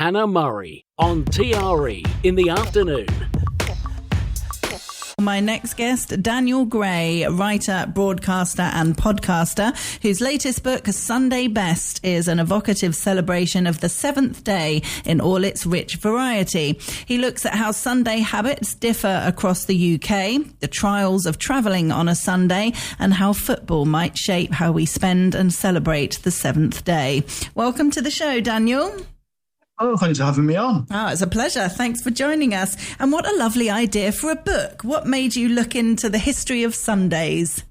Hannah Murray on TRE in the afternoon. My next guest, Daniel Gray, writer, broadcaster and podcaster, whose latest book, Sunday Best, is an evocative celebration of the seventh day in all its rich variety. He looks at how Sunday habits differ across the UK, the trials of travelling on a Sunday, and how football might shape how we spend and celebrate the seventh day. Welcome to the show, Daniel. Oh, thanks for having me on. Oh, it's a pleasure. Thanks for joining us. And what a lovely idea for a book. What made you look into the history of Sundays?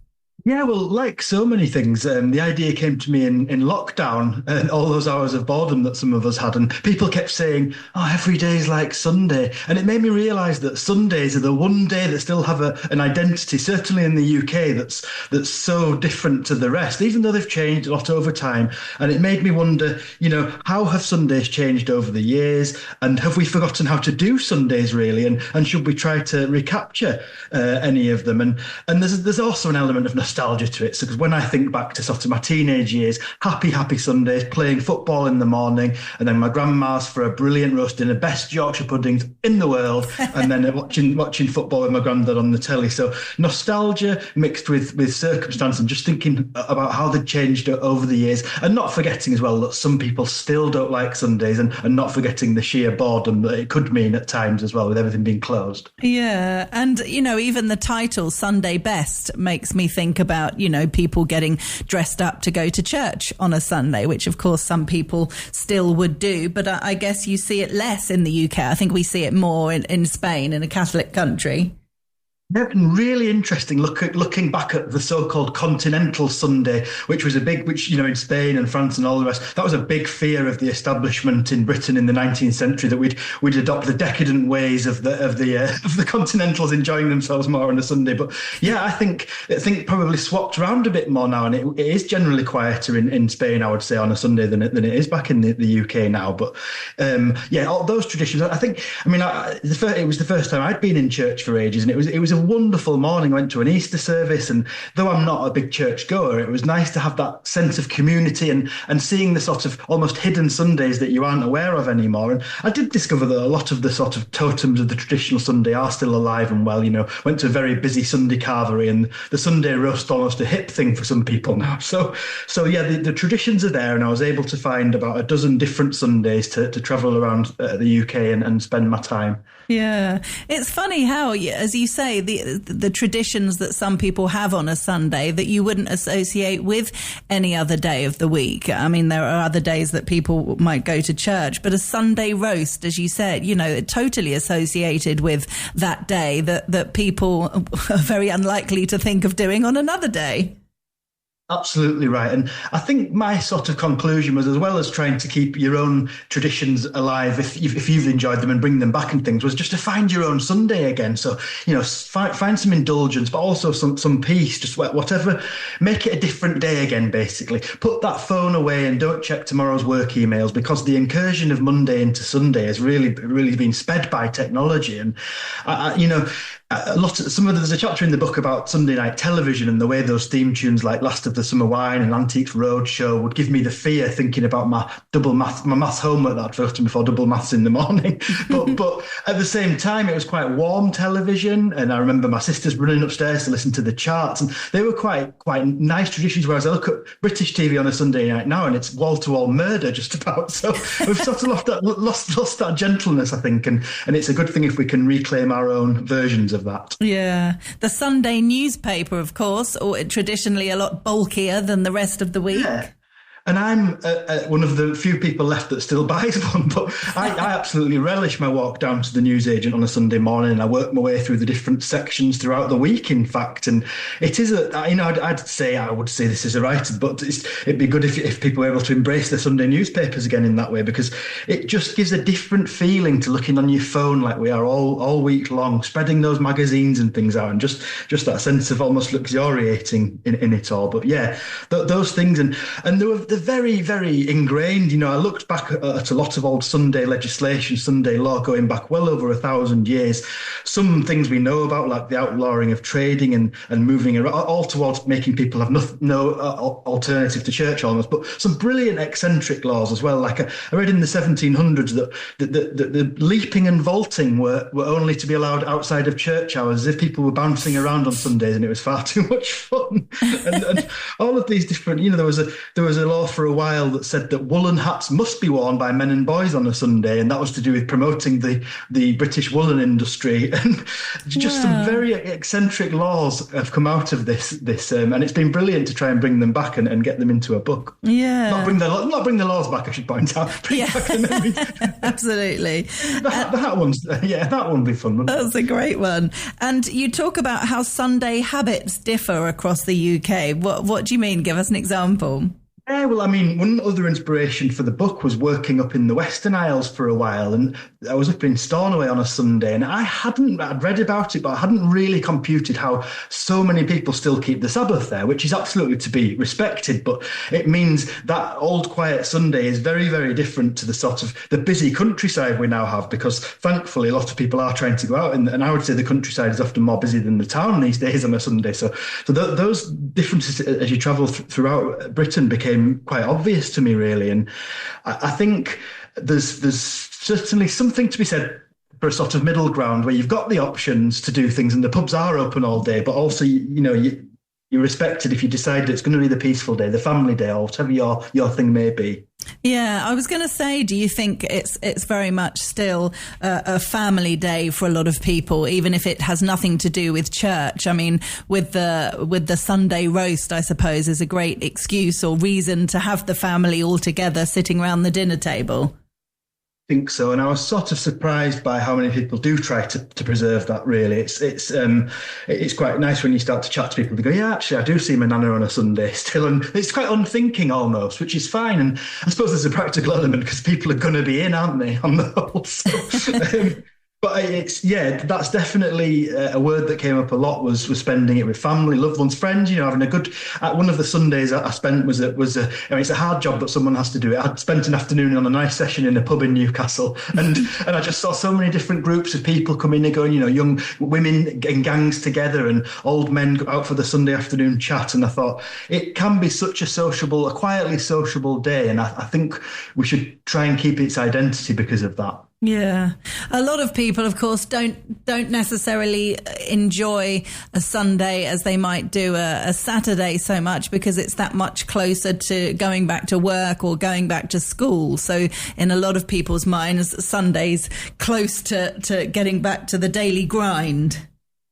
Yeah, well, like so many things, the idea came to me in lockdown and all those hours of boredom that some of us had. And people kept saying, oh, every day's like Sunday. And it made me realise that Sundays are the one day that still have an identity, certainly in the UK, that's so different to the rest, even though they've changed a lot over time. And it made me wonder, how have Sundays changed over the years? And have we forgotten how to do Sundays, really? And should we try to recapture any of them? And there's also an element of nostalgia to it. So because when I think back to sort of my teenage years, happy Sundays, playing football in the morning, and then my grandma's for a brilliant roast dinner, best Yorkshire puddings in the world, and then watching football with my granddad on the telly. So nostalgia mixed with circumstance and just thinking about how they've changed over the years, and not forgetting as well that some people still don't like Sundays, and not forgetting the sheer boredom that it could mean at times as well, with everything being closed. Yeah, and even the title Sunday Best makes me think about, people getting dressed up to go to church on a Sunday, which of course some people still would do. But I guess you see it less in the UK. I think we see it more in Spain, in a Catholic country. Yeah, and really interesting looking back at the so-called Continental Sunday, which in Spain and France and all the rest, that was a big fear of the establishment in Britain in the 19th century, that we'd adopt the decadent ways of the Continentals enjoying themselves more on a Sunday. But yeah, I think probably swapped around a bit more now, and it is generally quieter in Spain, I would say, on a Sunday than it is back in the UK now. But all those traditions, it was the first time I'd been in church for ages, and it was a wonderful morning. I went to an Easter service, and though I'm not a big church goer, it was nice to have that sense of community and seeing the sort of almost hidden Sundays that you aren't aware of anymore. And I did discover that a lot of the sort of totems of the traditional Sunday are still alive and well. Went to a very busy Sunday carvery, and the Sunday roast almost a hip thing for some people now. So yeah, the traditions are there, and I was able to find about a dozen different Sundays to travel around the UK and spend my time. Yeah, it's funny how, as you say, the traditions that some people have on a Sunday that you wouldn't associate with any other day of the week. I mean, there are other days that people might go to church, but a Sunday roast, as you said, totally associated with that day that people are very unlikely to think of doing on another day. Absolutely right. And I think my sort of conclusion was, as well as trying to keep your own traditions alive, if you've enjoyed them and bring them back and things, was just to find your own Sunday again. So, find some indulgence, but also some peace, just whatever, make it a different day again, basically. Put that phone away and don't check tomorrow's work emails, because the incursion of Monday into Sunday has really been sped by technology. And, there's a chapter in the book about Sunday night television and the way those theme tunes like Last of the Summer Wine and Antiques Roadshow would give me the fear, thinking about my maths homework that I'd forgotten before, double maths in the morning. But at the same time, it was quite warm television, and I remember my sisters running upstairs to listen to the charts, and they were quite nice traditions. Whereas I look at British TV on a Sunday night now, and it's wall-to-wall murder just about. So we've sort of lost that gentleness, I think, and it's a good thing if we can reclaim our own versions of that. Yeah. The Sunday newspaper, of course, or traditionally a lot bulkier than the rest of the week. Yeah. And I'm one of the few people left that still buys one, but I absolutely relish my walk down to the newsagent on a Sunday morning, and I work my way through the different sections throughout the week, in fact. And it is I would say this is a writer, but it'd be good if people were able to embrace the Sunday newspapers again in that way, because it just gives a different feeling to looking on your phone like we are all week long, spreading those magazines and things out, and just that sense of almost luxuriating in it all. But yeah, those things, and there they're very, very ingrained. You know, I looked back at a lot of old Sunday legislation, Sunday law going back well over 1,000 years. Some things we know about, like the outlawing of trading and moving around, all towards making people have no alternative to church almost, but some brilliant eccentric laws as well. Like I read in the 1700s that the leaping and vaulting were only to be allowed outside of church hours, as if people were bouncing around on Sundays and it was far too much fun. and all of these different, you know, there was a law for a while that said that woolen hats must be worn by men and boys on a Sunday, and that was to do with promoting the British woolen industry. And just some very eccentric laws have come out of this, and it's been brilliant to try and bring them back and get them into a book. Yeah, not bring the laws back, I should point out. Bring back the memories. Absolutely. That one's that one would be fun. That's a great one. And you talk about how Sunday habits differ across the UK. What do you mean? Give us an example. Yeah, well, I mean, one other inspiration for the book was working up in the Western Isles for a while, and I was up in Stornoway on a Sunday, and I'd read about it, but I hadn't really computed how so many people still keep the Sabbath there, which is absolutely to be respected, but it means that old quiet Sunday is very, very different to the sort of the busy countryside we now have, because thankfully a lot of people are trying to go out, and I would say the countryside is often more busy than the town these days on a Sunday. So those differences as you travel throughout Britain became quite obvious to me, really. And I think there's certainly something to be said for a sort of middle ground where you've got the options to do things and the pubs are open all day, but also, you're respected if you decide it's going to be the peaceful day, the family day, or whatever your thing may be. Yeah, I was going to say, do you think it's very much still a family day for a lot of people, even if it has nothing to do with church? I mean, with the Sunday roast, I suppose, is a great excuse or reason to have the family all together sitting around the dinner table. Think so, and I was sort of surprised by how many people do try to preserve that. Really, it's quite nice when you start to chat to people. They go, "Yeah, actually, I do see my nana on a Sunday still," and it's quite unthinking almost, which is fine. And I suppose there's a practical element because people are going to be in, aren't they, on the whole? So, but that's definitely a word that came up a lot was spending it with family, loved ones, friends. Having a good. One of the Sundays I spent was it's a hard job, but someone has to do it. I'd spent an afternoon on a nice session in a pub in Newcastle, and I just saw so many different groups of people come in and going. Young women in gangs together, and old men go out for the Sunday afternoon chat. And I thought it can be such a quietly sociable day, and I think we should try and keep its identity because of that. Yeah. A lot of people, of course, don't necessarily enjoy a Sunday as they might do a Saturday so much because it's that much closer to going back to work or going back to school. So in a lot of people's minds, Sunday's close to getting back to the daily grind.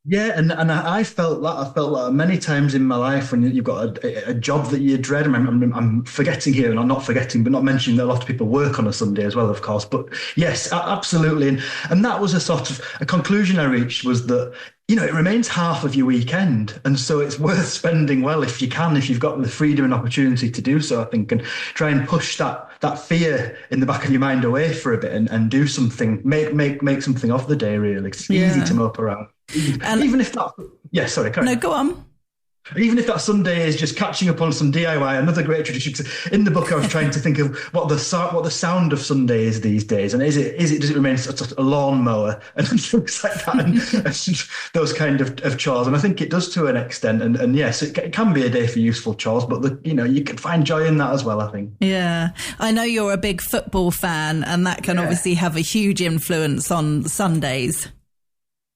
Yeah, and I felt that. I felt that many times in my life when you've got a job that you dread. I'm forgetting here, and I'm not forgetting, but not mentioning that a lot of people work on a Sunday as well, of course. But yes, absolutely. And that was a sort of a conclusion I reached was that, it remains half of your weekend. And so it's worth spending well if you can, if you've got the freedom and opportunity to do so, I think, and try and push that fear in the back of your mind away for a bit and do something, make something of the day, really. It's easy to mope around. Even if that... Yeah, sorry, Karen. No, go on. Even if that Sunday is just catching up on some DIY, another great tradition. In the book, I was trying to think of what the sound of Sunday is these days, and does it remain a lawnmower and things like that, and those kind of chores. And I think it does to an extent. And yes, it can be a day for useful chores, but you can find joy in that as well, I think. Yeah, I know you're a big football fan, and that can obviously have a huge influence on Sundays.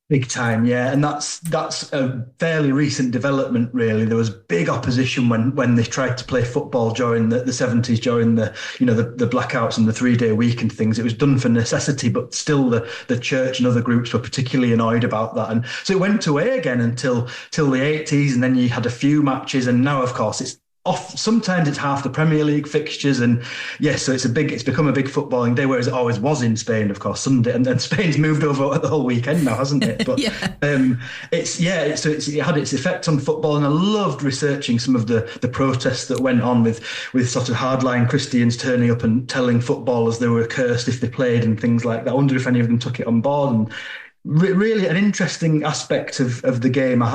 Big time, yeah, and that's a fairly recent development, really. There was big opposition when they tried to play football during the 70s, during the blackouts and the 3-day week and things. It was done for necessity, but still the church and other groups were particularly annoyed about that, and so it went away again until the 80s, and then you had a few matches, and now, of course, it's off. Sometimes it's half the Premier League fixtures, and yes, so it's become a big footballing day, whereas it always was in Spain, of course, Sunday, and Spain's moved over the whole weekend now, hasn't it? But it had its effect on football, and I loved researching some of the protests that went on with sort of hardline Christians turning up and telling footballers they were cursed if they played and things like that. I wonder if any of them took it on board, and really an interesting aspect of the game I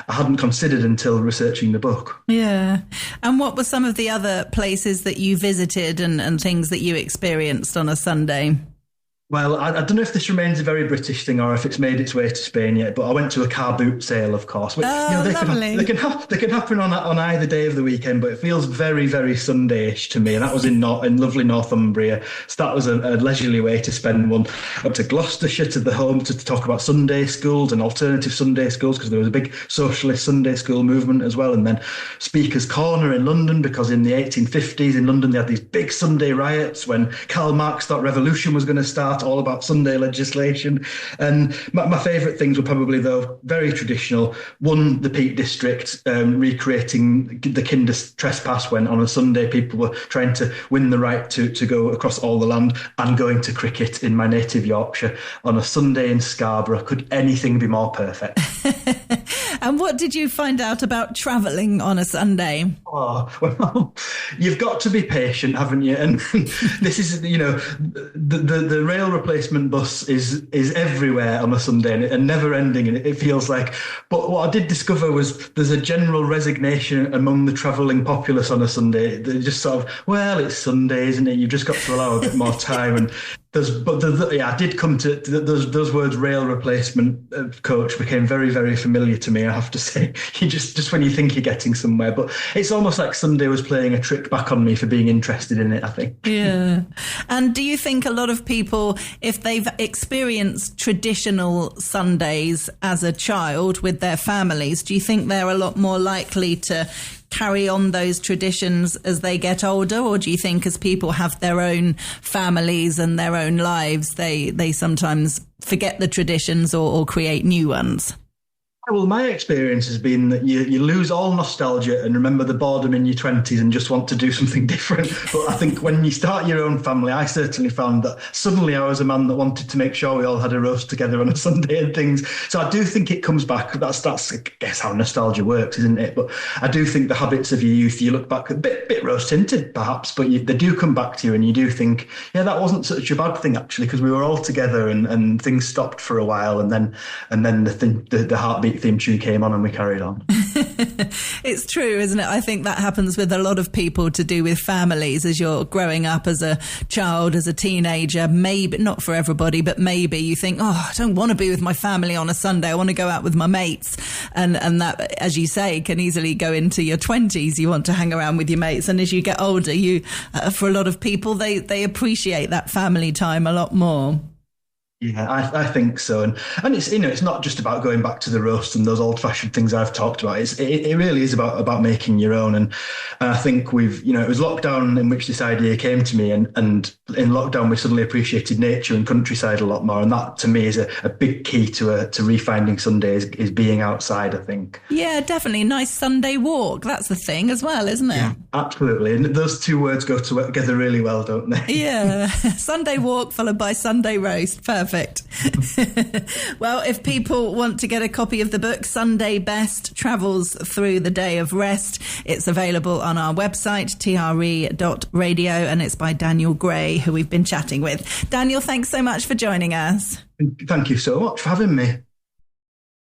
hadn't considered until researching the book. Yeah. And what were some of the other places that you visited and things that you experienced on a Sunday? Well, I don't know if this remains a very British thing or if it's made its way to Spain yet, but I went to a car boot sale, of course. Which, lovely. They can happen on either day of the weekend, but it feels very, very Sunday-ish to me. And that was in lovely Northumbria. So that was a leisurely way to spend one. Up to Gloucestershire, to the home, to talk about Sunday schools and alternative Sunday schools, because there was a big socialist Sunday school movement as well. And then Speaker's Corner in London, because in the 1850s in London, they had these big Sunday riots when Karl Marx thought revolution was going to start, all about Sunday legislation. And my favourite things were probably, though, very traditional. One, the Peak District, recreating the Kinder trespass, when on a Sunday people were trying to win the right to go across all the land, and going to cricket in my native Yorkshire on a Sunday in Scarborough. Could anything be more perfect? And what did you find out about travelling on a Sunday? Oh, well, you've got to be patient, haven't you? And this is, the rail replacement bus is everywhere on a Sunday and never ending, and it feels like. But what I did discover was there's a general resignation among the travelling populace on a Sunday. They're just sort of, well, it's Sunday, isn't it? You've just got to allow a bit more time. And I did come to those words. Rail replacement coach became very, very familiar to me, I have to say. You just when you think you're getting somewhere, but it's almost like Sunday was playing a trick back on me for being interested in it, I think. Yeah. And do you think a lot of people, if they've experienced traditional Sundays as a child with their families, do you think they're a lot more likely to carry on those traditions as they get older? Or do you think as people have their own families and their own lives, they sometimes forget the traditions or create new ones? Well, my experience has been that you lose all nostalgia and remember the boredom in your 20s and just want to do something different. But I think when you start your own family, I certainly found that suddenly I was a man that wanted to make sure we all had a roast together on a Sunday and things. So I do think it comes back. That's I guess how nostalgia works, isn't it? But I do think the habits of your youth, you look back a bit rose tinted perhaps, but they do come back to you, and you do think, yeah, that wasn't such a bad thing actually, because we were all together and things stopped for a while, and then the heartbeat theme tune came on and we carried on. It's true, isn't it? I think that happens with a lot of people to do with families as you're growing up as a child, as a teenager. Maybe, not for everybody, but maybe you think, oh, I don't want to be with my family on a Sunday. I want to go out with my mates. And that, as you say, can easily go into your 20s. You want to hang around with your mates. And as you get older, for a lot of people, they appreciate that family time a lot more. Yeah, I think so, and it's it's not just about going back to the roast and those old-fashioned things I've talked about. It really is about making your own, and I think we've it was lockdown in which this idea came to me, and in lockdown we suddenly appreciated nature and countryside a lot more, and that to me is a big key to refinding Sundays is being outside, I think. Yeah, definitely. Nice Sunday walk. That's the thing as well, isn't it? Yeah, absolutely. And those two words go together really well, don't they? Yeah, Sunday walk followed by Sunday roast. Perfect. Well, if people want to get a copy of the book, Sunday Best Travels Through the Day of Rest, it's available on our website, TRE.radio, and it's by Daniel Gray, who we've been chatting with. Daniel, thanks so much for joining us. Thank you so much for having me.